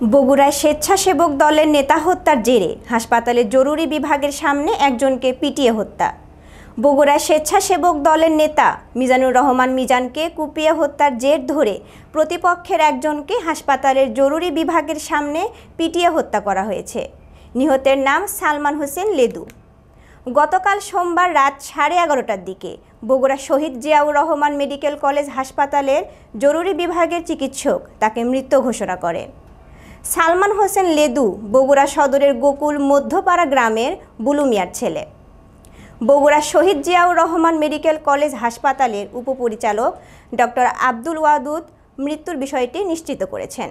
বগুড়ায় স্বেচ্ছাসেবক দলের নেতা হত্যার জেরে হাসপাতালের জরুরি বিভাগের সামনে একজনকে পিটিয়ে হত্যা। বগুড়ায় স্বেচ্ছাসেবক দলের নেতা মিজানুর রহমান মিজানকে কুপিয়ে হত্যার জের ধরে প্রতিপক্ষের একজনকে হাসপাতালের জরুরি বিভাগের সামনে পিটিয়ে হত্যা করা হয়েছে। নিহতের নাম সালমান হোসেন লেদু। গতকাল সোমবার রাত 11:30টার দিকে বগুড়া শহীদ জিয়াউর রহমান মেডিকেল কলেজ হাসপাতালের জরুরি বিভাগের চিকিৎসক তাকে মৃত ঘোষণা করেন। সালমান হোসেন লেদু বগুড়া সদরের গোকুল মধ্যপাড়া গ্রামের বুলুমিয়ার ছেলে। বগুড়া শহীদ জিয়াউর রহমান মেডিকেল কলেজ হাসপাতালের উপপরিচালক ডক্টর আব্দুল ওয়াদুদ মৃত্যুর বিষয়টি নিশ্চিত করেছেন।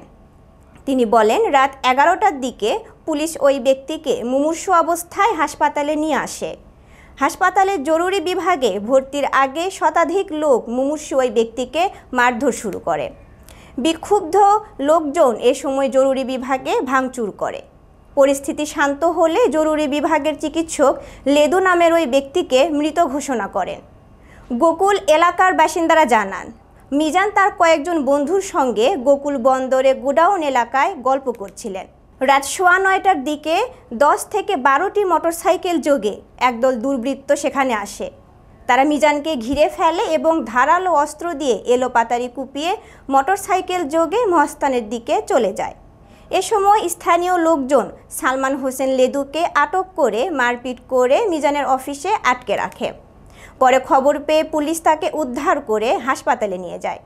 তিনি বলেন, রাত 11টার দিকে পুলিশ ওই ব্যক্তিকে মুমূর্ষু অবস্থায় হাসপাতালে নিয়ে আসে। হাসপাতালের জরুরি বিভাগে ভর্তির আগে শতাধিক লোক মুমূর্ষু ওই ব্যক্তিকে মারধর শুরু করে। বিক্ষুব্ধ লোকজন এ সময় জরুরি বিভাগে ভাঙচুর করে। পরিস্থিতি শান্ত হলে জরুরি বিভাগের চিকিৎসক লেদু নামের ওই ব্যক্তিকে মৃত ঘোষণা করেন। গোকুল এলাকার বাসিন্দারা জানান, মিজান তার কয়েকজন বন্ধুর সঙ্গে গোকুল বন্দরে গোডাউন এলাকায় গল্প করছিলেন। রাত 9:15টার দিকে 10 থেকে 12টি মোটরসাইকেল যোগে একদল দুর্বৃত্ত সেখানে আসে। তারা মিজানকে ঘিরে ফেলে এবং ধারালো অস্ত্র দিয়ে এলোপাতাড়ি কুপিয়ে মোটরসাইকেল যোগে মহাস্থানের দিকে চলে যায়। এ সময় স্থানীয় লোকজন সালমান হোসেন লেদুকে আটক করে মারপিট করে মিজানের অফিসে আটকে রাখে। পরে খবর পেয়ে পুলিশ তাকে উদ্ধার করে হাসপাতালে নিয়ে যায়।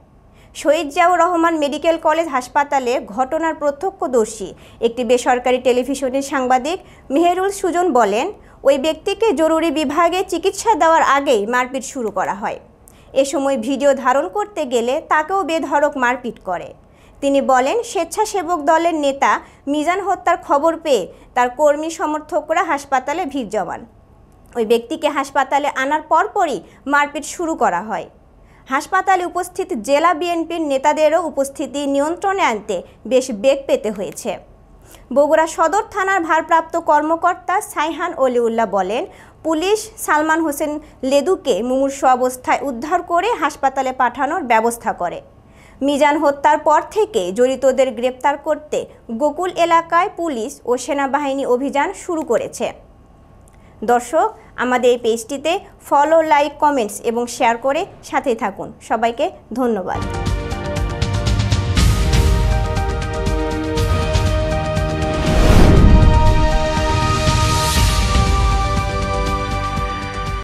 শহীদ জিয়াউর রহমান মেডিকেল কলেজ হাসপাতালে ঘটনার প্রত্যক্ষদর্শী একটি বেসরকারি টেলিভিশনের সাংবাদিক মেহেরুল সুজন বলেন, ওই ব্যক্তিকে জরুরি বিভাগে চিকিৎসা দেওয়ার আগেই মারপিট শুরু করা হয়। এ সময় ভিডিও ধারণ করতে গেলে তাকেও বেধড়ক মারপিট করে। তিনি বলেন, স্বেচ্ছাসেবক দলের নেতা মিজান হত্যার খবর পেয়ে তার কর্মী সমর্থকরা হাসপাতালে ভিড় জমান। ওই ব্যক্তিকে হাসপাতালে আনার পরপরই মারপিট শুরু করা হয়। হাসপাতালে উপস্থিত জেলা বিএনপির নেতাদেরও উপস্থিতি নিয়ন্ত্রণে আনতে বেশ বেগ পেতে হয়েছে। বগুড়া সদর থানার ভারপ্রাপ্ত কর্মকর্তা সাইহান অলিউল্লাহ বলেন, পুলিশ সালমান হোসেন লেদুকে মুমূর্ষু অবস্থায় উদ্ধার করে হাসপাতালে পাঠানোর ব্যবস্থা করে। মিজান হত্যার পর থেকে জড়িতদের গ্রেপ্তার করতে গোকুল এলাকায় পুলিশ ও সেনাবাহিনী অভিযান শুরু করেছে। দর্শক, আমাদের এই পেজটিতে ফলো, লাইক, কমেন্টস এবং শেয়ার করে সাথেই থাকুন। সবাইকে ধন্যবাদ।